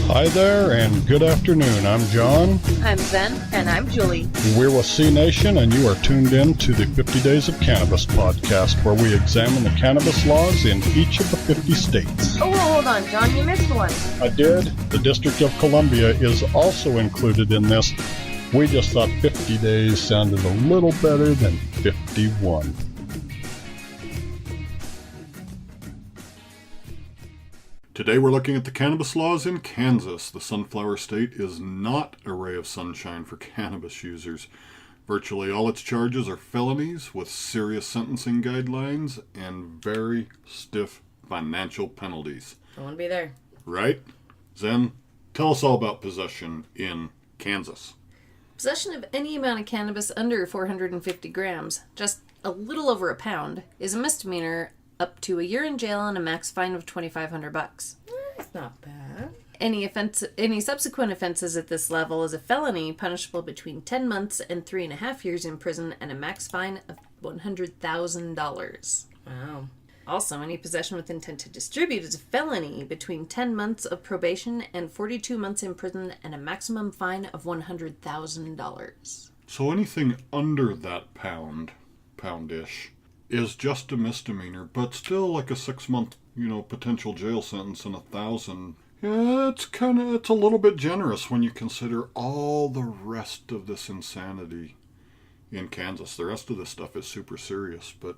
Hi there, and good afternoon. I'm John. I'm Zen. And I'm Julie. We're with C Nation, and you are tuned in to the 50 Days of Cannabis podcast, where we examine the cannabis laws in each of the 50 states. Oh, well, hold on, John. You missed one. I did. The District of Columbia is also included in this. We just thought 50 days sounded a little better than 51. Today we're looking at the cannabis laws in Kansas. The Sunflower State is not a ray of sunshine for cannabis users. Virtually all its charges are felonies with serious sentencing guidelines and very stiff financial penalties. I want to be there. Right? Zen, tell us all about possession in Kansas. Possession of any amount of cannabis under 450 grams, just a little over a pound, is a misdemeanor up to a year in jail and a max fine of $2,500. That's not bad. Any subsequent offenses at this level is a felony, punishable between 10 months and 3.5 years in prison and a max fine of $100,000. Wow. Also, any possession with intent to distribute is a felony, between 10 months of probation and 42 months in prison and a maximum fine of $100,000. So anything under that poundish, is just a misdemeanor, but still like a 6-month, potential jail sentence and $1,000. Yeah, it's a little bit generous when you consider all the rest of this insanity in Kansas. The rest of this stuff is super serious, but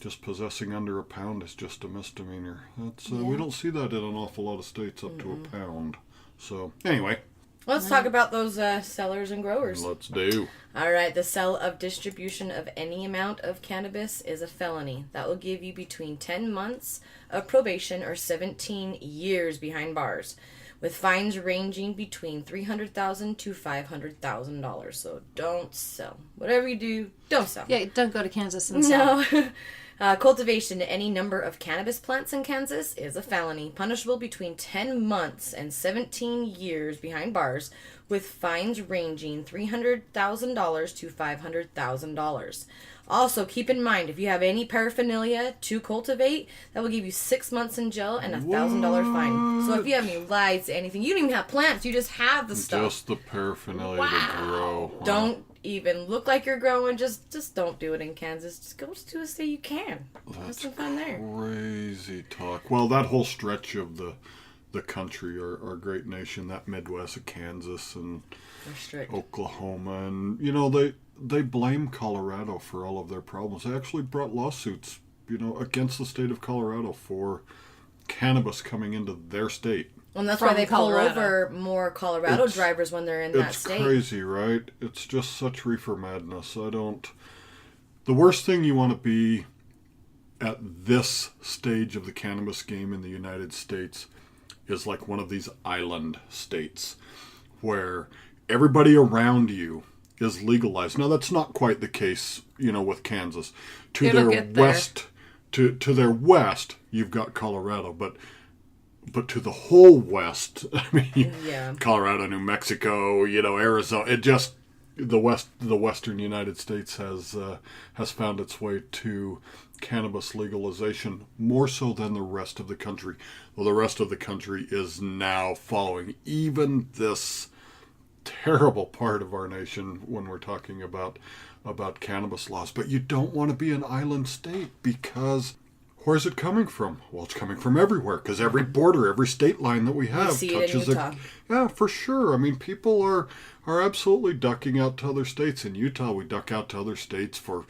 just possessing under a pound is just a misdemeanor. We don't see that in an awful lot of states up to a pound. So anyway. Let's talk about those sellers and growers. Let's do. All right, the sale of distribution of any amount of cannabis is a felony. That will give you between 10 months of probation or 17 years behind bars, with fines ranging between $300,000 to $500,000. So don't sell. Whatever you do, don't sell. Yeah, don't go to Kansas and sell. No. Cultivation to any number of cannabis plants in Kansas is a felony, punishable between 10 months and 17 years behind bars, with fines ranging $300,000 to $500,000. Also, keep in mind, if you have any paraphernalia to cultivate, that will give you 6 months in jail and $1,000 fine. So if you have any lights, anything, you don't even have plants, you just have the stuff. Just the paraphernalia to grow. Wow. Don't even look like you're growing. Just don't do it in Kansas. Just go to a state you can. Have some fun there. Crazy talk. Well, that whole stretch of the country, our great nation, that Midwest of Kansas and Oklahoma, and they blame Colorado for all of their problems. They actually brought lawsuits, against the state of Colorado for cannabis coming into their state. And that's why they pull over more Colorado drivers when they're in that state. It's crazy, right? It's just such reefer madness. The worst thing you want to be at this stage of the cannabis game in the United States is like one of these island states where everybody around you is legalized. Now, that's not quite the case, with Kansas. To their west, you've got Colorado, but to the whole west, Colorado, New Mexico, Arizona, the western United States has found its way to cannabis legalization more so than the rest of the country. Well, the rest of the country is now following even this terrible part of our nation when we're talking about cannabis laws. But you don't want to be an island state because where's it coming from? Well, it's coming from everywhere because every border, every state line that we have touches it. Yeah, for sure. I mean, people are absolutely ducking out to other states. In Utah, we duck out to other states for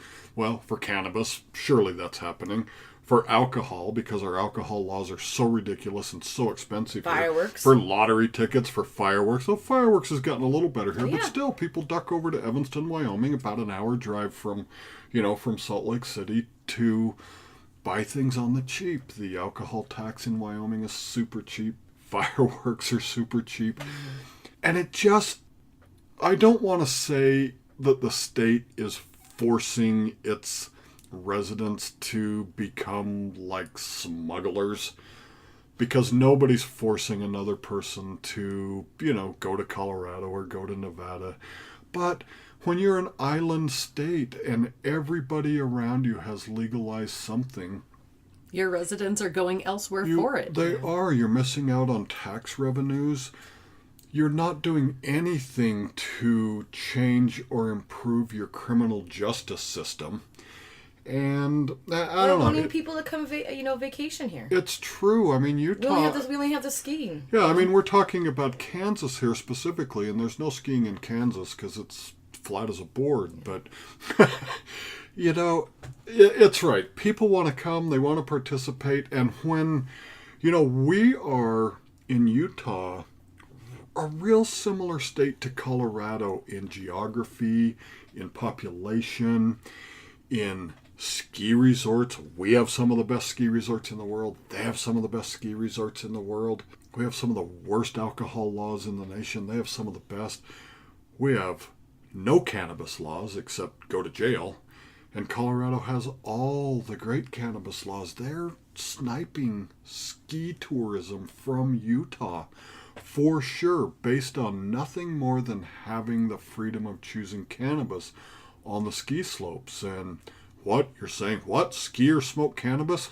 cannabis. Surely that's happening. For alcohol, because our alcohol laws are so ridiculous and so expensive. Fireworks. For lottery tickets, for fireworks. So fireworks has gotten a little better here, but still, people duck over to Evanston, Wyoming, about an hour drive from Salt Lake City to buy things on the cheap. The alcohol tax in Wyoming is super cheap. Fireworks are super cheap. And I don't want to say that the state is forcing its residents to become like smugglers, because nobody's forcing another person to, go to Colorado or go to Nevada. But when you're an island state and everybody around you has legalized something, Your residents are going elsewhere for it. They are. You're missing out on tax revenues. You're not doing anything to change or improve your criminal justice system. And I don't know. We need people to come, vacation here. It's true. I mean, Utah. We only have the skiing. Yeah, I mean, we're talking about Kansas here specifically, and there's no skiing in Kansas because it's flat as a board. But, it's right. People want to come. They want to participate. And when, we are in Utah, a real similar state to Colorado in geography, in population, in ski resorts. We have some of the best ski resorts in the world. They have some of the best ski resorts in the world. We have some of the worst alcohol laws in the nation. They have some of the best. We have no cannabis laws except go to jail. And Colorado has all the great cannabis laws. They're sniping ski tourism from Utah for sure, based on nothing more than having the freedom of choosing cannabis on the ski slopes. And what? You're saying, what? Skiers smoke cannabis?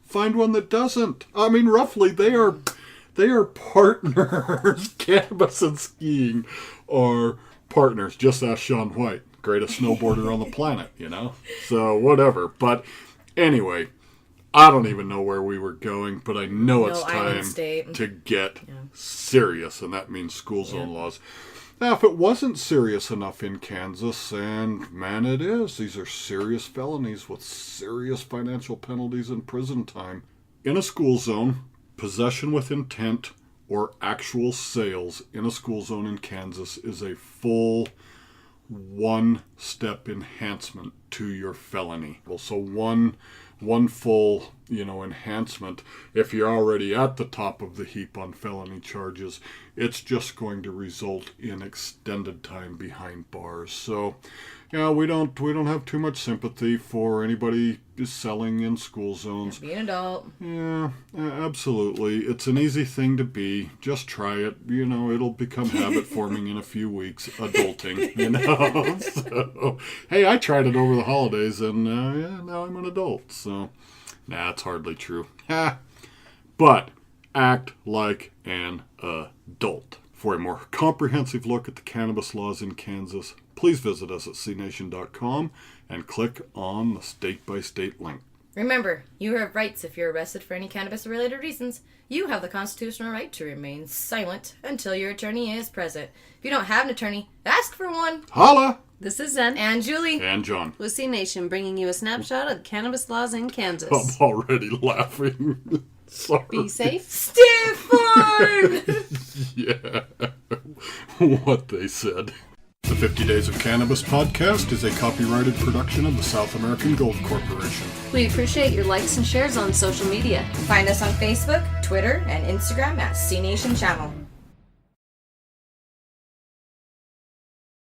Find one that doesn't. I mean, roughly, they are partners. Cannabis and skiing are partners. Just ask Shaun White, greatest snowboarder on the planet, So, whatever. But anyway, I don't even know where we were going, but I know it's time to get serious, and that means school zone laws. Now, if it wasn't serious enough in Kansas, and man, it is. These are serious felonies with serious financial penalties and prison time. In a school zone, possession with intent or actual sales in a school zone in Kansas is a full one-step enhancement to your felony. Well, so one full, enhancement. If you're already at the top of the heap on felony charges, it's just going to result in extended time behind bars. So, we don't have too much sympathy for anybody selling in school zones. Be an adult. Yeah, absolutely. It's an easy thing to be. Just try it. It'll become habit forming in a few weeks. Adulting, So, hey, I tried it over the holidays, and now I'm an adult. So, it's hardly true. But act like an adult. For a more comprehensive look at the cannabis laws in Kansas, please visit us at cnation.com and click on the state-by-state link. Remember, you have rights if you're arrested for any cannabis-related reasons. You have the constitutional right to remain silent until your attorney is present. If you don't have an attorney, ask for one. Holla! This is Zen. And Julie. And John. With C Nation, bringing you a snapshot of the cannabis laws in Kansas. I'm already laughing. Sorry. Be safe. Stand firm! Yeah. What they said. The 50 Days of Cannabis podcast is a copyrighted production of the South American Gold Corporation. We appreciate your likes and shares on social media. Find us on Facebook, Twitter, and Instagram at C Nation Channel.